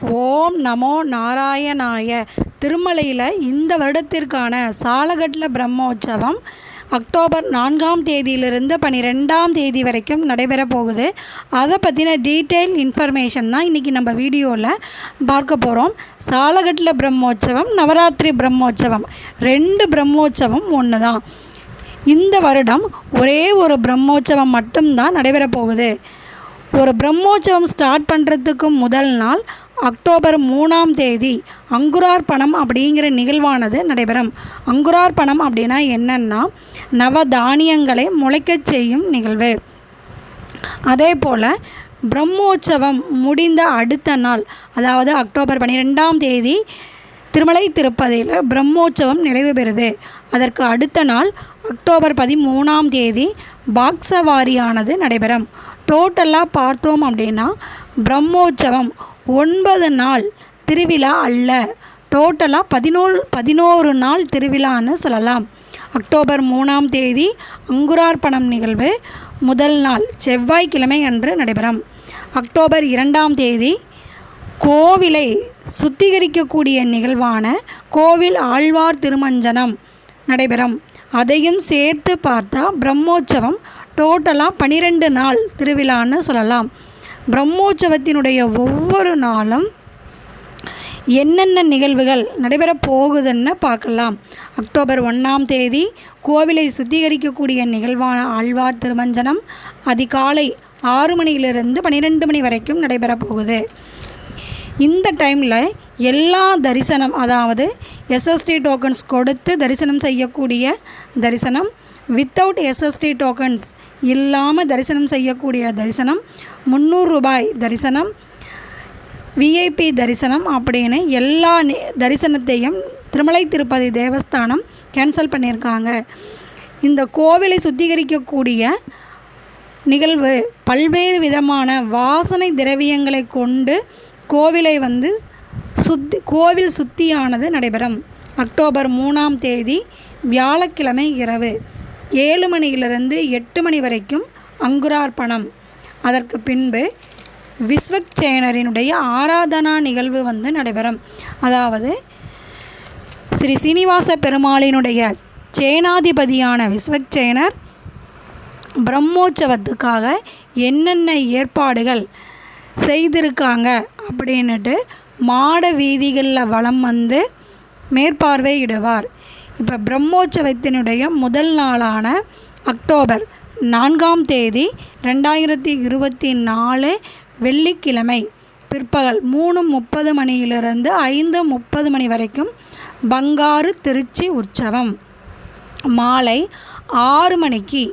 ஓம் நமோ நாராயணாய. திருமலையில் இந்த வருடத்திற்கான சாலகட்ல பிரம்மோற்சவம் அக்டோபர் 4ஆம் தேதியிலிருந்து 12ஆம் தேதி வரைக்கும் நடைபெற போகுது. அதை பற்றின டீட்டெயில் இன்ஃபர்மேஷன் தான் இன்றைக்கி நம்ம வீடியோவில் பார்க்க போகிறோம். சாலகட்ல பிரம்மோற்சவம், நவராத்திரி பிரம்மோற்சவம், 2 பிரம்மோற்சவம் ஒன்று தான். இந்த வருடம் ஒரே ஒரு பிரம்மோற்சவம் மட்டும்தான் நடைபெற போகுது. ஒரு பிரம்மோற்சவம் ஸ்டார்ட் பண்ணுறதுக்கு முதல் நாள் அக்டோபர் 3ஆம் தேதி அங்குரார்ப்பணம் அப்படிங்கிற நிகழ்வானது நடைபெறும். அங்குரார்ப்பணம் அப்படின்னா என்னென்னா, நவதானியங்களை முளைக்கச் செய்யும் நிகழ்வு. அதே போல் பிரம்மோற்சவம் முடிந்த அடுத்த நாள், அதாவது அக்டோபர் 12ஆம் தேதி திருமலை திருப்பதியில் பிரம்மோற்சவம் நிறைவு பெறுது. அதற்கு அடுத்த நாள் அக்டோபர் 13ஆம் தேதி பாக்சவாரியானது நடைபெறும். டோட்டலாக பார்த்தோம் அப்படின்னா பிரம்மோற்சவம் 9 நாள் திருவிழா அல்ல, டோட்டலாக 11 நாள் திருவிழான்னு சொல்லலாம். அக்டோபர் 3ஆம் தேதி அங்குரார்ப்பணம் நிகழ்வு முதல் நாள் செவ்வாய்க்கிழமை அன்று நடைபெறும். அக்டோபர் 2ஆம் தேதி கோவிலை சுத்திகரிக்கக்கூடிய நிகழ்வான கோவில் ஆழ்வார் திருமஞ்சனம் நடைபெறும். அதையும் சேர்த்து பார்த்தா பிரம்மோற்சவம் டோட்டலாக 12 நாள் திருவிழான்னு சொல்லலாம். பிரம்மோற்சவத்தினுடைய ஒவ்வொரு நாளும் என்னென்ன நிகழ்வுகள் நடைபெறப் போகுதுன்னு பார்க்கலாம். அக்டோபர் 1ஆம் தேதி கோவிலை சுத்திகரிக்கக்கூடிய நிகழ்வான ஆழ்வார் திருமஞ்சனம் அதிகாலை 6 மணியிலிருந்து 12 மணி வரைக்கும் நடைபெறப் போகுது. இந்த டைமில் எல்லா தரிசனம், அதாவது எஸ்எஸ்டி டோக்கன்ஸ் கொடுத்து தரிசனம் செய்யக்கூடிய தரிசனம், வித்தவுட் எஸ்எஸ்டி டோக்கன்ஸ் இல்லாமல் தரிசனம் செய்யக்கூடிய தரிசனம், 300 ரூபாய் தரிசனம், விஐபி தரிசனம் அப்படின்னு எல்லா தரிசனத்தையும் திருமலை திருப்பதி தேவஸ்தானம் கேன்சல் பண்ணியிருக்காங்க. இந்த கோவிலை சுத்திகரிக்கக்கூடிய நிகழ்வு பல்வேறு விதமான வாசனை திரவியங்களை கொண்டு கோவிலை கோவில் சுத்தியானது நடைபெறும். அக்டோபர் 3ஆம் தேதி வியாழக்கிழமை இரவு 7 மணியிலிருந்து 8 மணி வரைக்கும் அங்குரார்ப்பணம். அதற்கு பின்பு விஸ்வக்சேனரினுடைய ஆராதனா நிகழ்வு நடைபெறும். அதாவது ஸ்ரீ சீனிவாச பெருமாளினுடைய சேனாதிபதியான விஸ்வக்சேனர் பிரம்மோற்சவத்துக்காக என்னென்ன ஏற்பாடுகள் செய்திருக்காங்க அப்படின்ட்டு மாட வீதிகளில் வலம் மேற்பார்வையிடுவார். இப்போ பிரம்மோற்சவத்தினுடைய முதல் நாளான அக்டோபர் 4ஆம் தேதி 2024 வெள்ளிக்கிழமை பிற்பகல் 3:30 மணியிலிருந்து 5:30 மணி வரைக்கும் பங்காரு திருச்சி உற்சவம். மாலை 6 மணிக்கு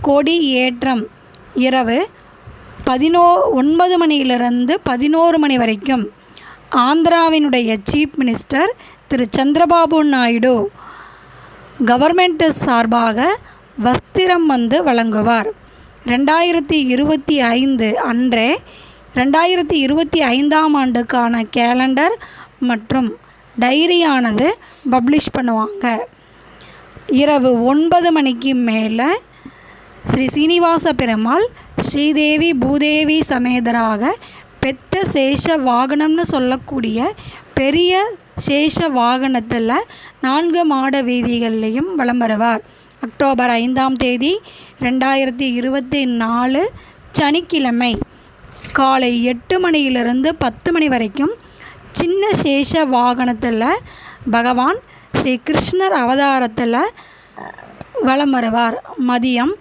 கொடி ஏற்றம். இரவு 9 மணியிலிருந்து 11 மணி வரைக்கும் ஆந்திராவினுடைய சீஃப் மினிஸ்டர் திரு சந்திரபாபு நாயுடு கவர்மெண்ட் சார்பாக வஸ்திரம் வழங்குவார். 2025 அன்றே 2025ஆம் ஆண்டுக்கான கேலண்டர் மற்றும் டைரியானது பப்ளிஷ் பண்ணுவாங்க. இரவு 9 மணிக்கு மேலே ஸ்ரீ சீனிவாச பெருமாள் ஸ்ரீதேவி பூதேவி சமேதராக பெத்த சேஷ வாகனம்னு சொல்லக்கூடிய பெரிய சேஷ வாகனத்தில் 4 மாட வீதிகள்லையும் வலம் வருவார். அக்டோபர் 5ஆம் தேதி 2024 சனிக்கிழமை காலை 8 மணியிலிருந்து 10 மணி வரைக்கும் சின்ன சேஷ வாகனத்தில் பகவான் ஸ்ரீ கிருஷ்ணர் அவதாரத்தில் வலம் வருவார். மதியம்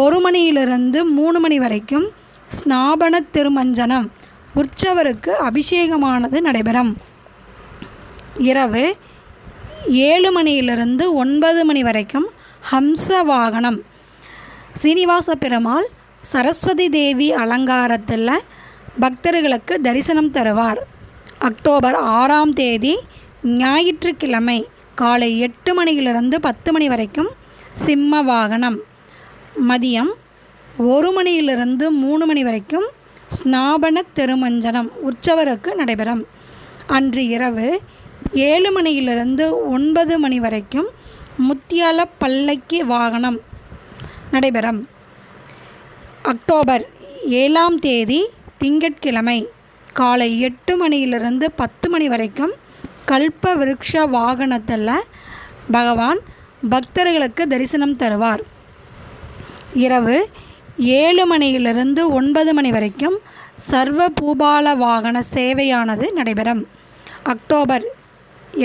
1 மணியிலிருந்து 3 மணி வரைக்கும் ஸ்நாபன திருமஞ்சனம் உற்சவருக்கு அபிஷேகமானது நடைபெறும். இரவு 7 மணியிலிருந்து 9 மணி வரைக்கும் ஹம்ச வாகனம். சீனிவாச பெருமாள் சரஸ்வதி தேவி அலங்காரத்தில் பக்தர்களுக்கு தரிசனம் தருவார். அக்டோபர் 6ஆம் தேதி ஞாயிற்றுக்கிழமை காலை 8 மணியிலிருந்து 10 மணி வரைக்கும் சிம்ம வாகனம். மதியம் 1 மணியிலிருந்து 3 மணி வரைக்கும் ஸ்நாபன திருமஞ்சனம் உற்சவருக்கு நடைபெறும். அன்று இரவு 7 மணியிலிருந்து 9 மணி வரைக்கும் முத்தியால பல்லக்கி வாகனம் நடைபெறும். அக்டோபர் 7ஆம் தேதி திங்கட்கிழமை காலை 8 மணியிலிருந்து 10 மணி வரைக்கும் கல்ப விருட்ச வாகனத்தில் பகவான் பக்தர்களுக்கு தரிசனம் தருவார். இரவு 7 மணியிலிருந்து 9 மணி வரைக்கும் சர்வ பூபால வாகன சேவையானது நடைபெறும். அக்டோபர்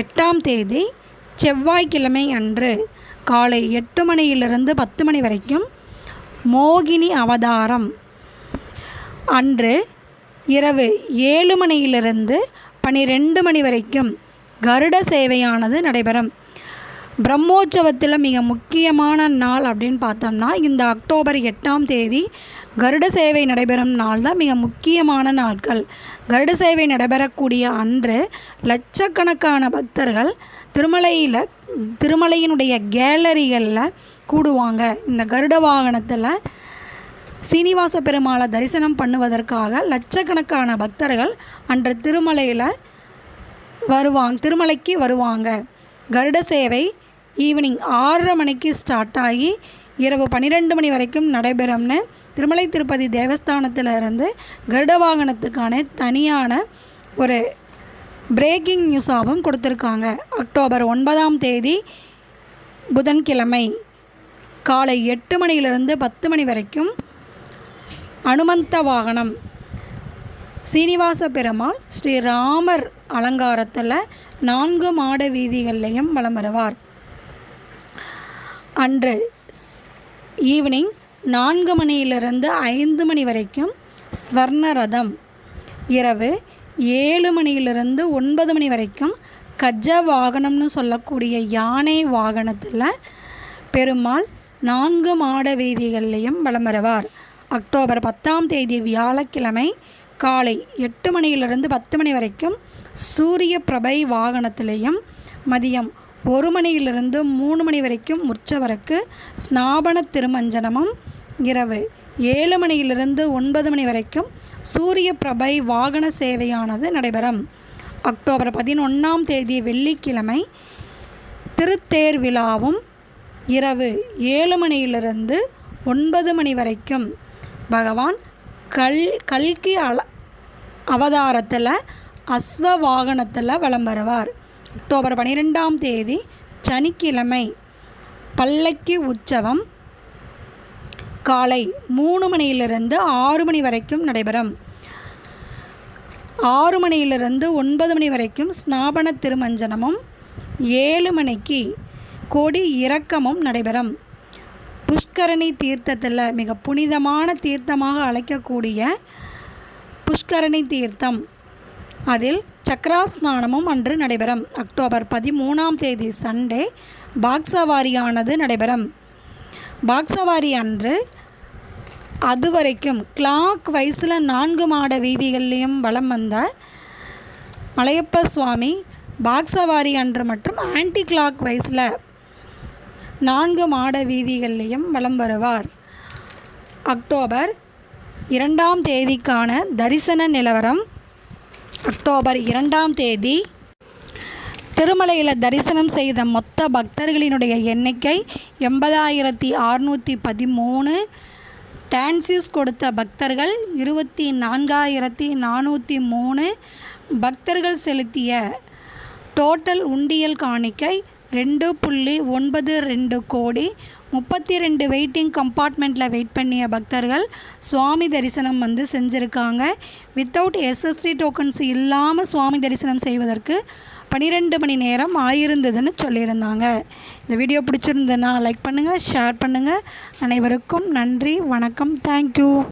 8ஆம் தேதி செவ்வாய்க்கிழமை அன்று காலை 8 மணியிலிருந்து 10 மணி வரைக்கும் மோகினி அவதாரம் அன்று இரவு 7 மணியிலிருந்து 12 மணி வரைக்கும் கருட சேவையானது நடைபெறும். பிரம்மோற்சவத்தில் மிக முக்கியமான நாள் அப்படின்னு பார்த்தோம்னா இந்த அக்டோபர் 8ஆம் தேதி கருட சேவை நடைபெறும் நாள் தான் மிக முக்கியமான நாட்கள். கருட சேவை நடைபெறக்கூடிய அன்று லட்சக்கணக்கான பக்தர்கள் திருமலையினுடைய கேலரிகளில் கூடுவாங்க. இந்த கருட வாகனத்தில் சீனிவாச பெருமாளை தரிசனம் பண்ணுவதற்காக லட்சக்கணக்கான பக்தர்கள் அன்று திருமலைக்கு வருவாங்க. கருட சேவை ஈவினிங் 6:30 மணிக்கு ஸ்டார்ட் ஆகி இரவு 12 மணி வரைக்கும் நடைபெறும்னு திருமலை திருப்பதி தேவஸ்தானத்திலிருந்து கருட வாகனத்துக்கான தனியான ஒரு பிரேக்கிங் நியூஸாகவும் கொடுத்துருக்காங்க. அக்டோபர் 9ஆம் தேதி புதன்கிழமை காலை 8 மணியிலிருந்து 10 மணி வரைக்கும் அனுமந்த வாகனம் சீனிவாச பெருமாள் ஸ்ரீராமர் அலங்காரத்தில் 4 மாட வீதிகள்லையும் வலம் வருவார். அன்று ஈவினிங் 4 மணியிலிருந்து 5 மணி வரைக்கும் ஸ்வர்ண ரதம், இரவு 7 மணியிலிருந்து 9 மணி வரைக்கும் கஜ வாகனம்னு சொல்லக்கூடிய யானை வாகனத்தில் பெருமாள் 4 மாட வீதிகள்லையும் வலம் வருவார். அக்டோபர் 10ஆம் தேதி வியாழக்கிழமை காலை 8 மணியிலிருந்து 10 மணி வரைக்கும் சூரிய பிரபை வாகனத்திலையும் மதியம் 1 மணியிலிருந்து 3 மணி வரைக்கும் உற்சவருக்கு ஸ்நாபன திருமஞ்சனமும், இரவு 7 மணியிலிருந்து 9 மணி வரைக்கும் சூரிய பிரபை வாகன சேவையானது நடைபெறும். அக்டோபர் 11ஆம் தேதி வெள்ளிக்கிழமை திருத்தேர் விழாவும் இரவு 7 மணியிலிருந்து 9 மணி வரைக்கும் பகவான் கல்கி அவதாரத்தில் அஸ்வ வாகனத்தில் வலம் வருவார். அக்டோபர் 12ஆம் தேதி சனிக்கிழமை பல்லக்கி உற்சவம் காலை 3 மணியிலிருந்து 6 மணி வரைக்கும் நடைபெறும். 6 மணியிலிருந்து 9 மணி வரைக்கும் ஸ்நாபன திருமஞ்சனமும் 7 மணிக்கு கொடி இறக்கமும் நடைபெறும். புஷ்கரணி தீர்த்தத்தில் மிக புனிதமான தீர்த்தமாக அழைக்கக்கூடிய புஷ்கரணி தீர்த்தம், அதில் சக்கராஸ்நானமும் அன்று நடைபெறும். அக்டோபர் 13ஆம் தேதி சண்டே பாக்சவாரியானது நடைபெறும். பாக்சவாரி அன்று அதுவரைக்கும் கிளாக் வைஸில் 4 மாட வீதிகள்லேயும் வலம் வந்த மலையப்ப சுவாமி பாக்சவாரி அன்று மற்றும் ஆன்டி கிளாக் வைஸில் 4 மாட வீதிகள்லேயும் வலம் வருவார். அக்டோபர் 2ஆம் தேதிக்கான தரிசன நிலவரம். அக்டோபர் 2ஆம் தேதி திருமலையில் தரிசனம் செய்த மொத்த பக்தர்களினுடைய எண்ணிக்கை 80,613. டான்சியூஸ் கொடுத்த பக்தர்கள் 24,403. பக்தர்கள் செலுத்திய டோட்டல் உண்டியல் காணிக்கை 2.92 கோடி. 32 வெயிட்டிங் கம்பார்ட்மெண்ட்டில் வெயிட் பண்ணிய பக்தர்கள் சுவாமி தரிசனம் செஞ்சுருக்காங்க. வித்தவுட் எஸ்எஸ்டி டோக்கன்ஸ் இல்லாமல் சுவாமி தரிசனம் செய்வதற்கு 12 மணி நேரம் ஆயிருந்ததுன்னு சொல்லியிருந்தாங்க. இந்த வீடியோ பிடிச்சிருந்ததுன்னா லைக் பண்ணுங்கள், ஷேர் பண்ணுங்கள். அனைவருக்கும் நன்றி, வணக்கம், தேங்க்யூ.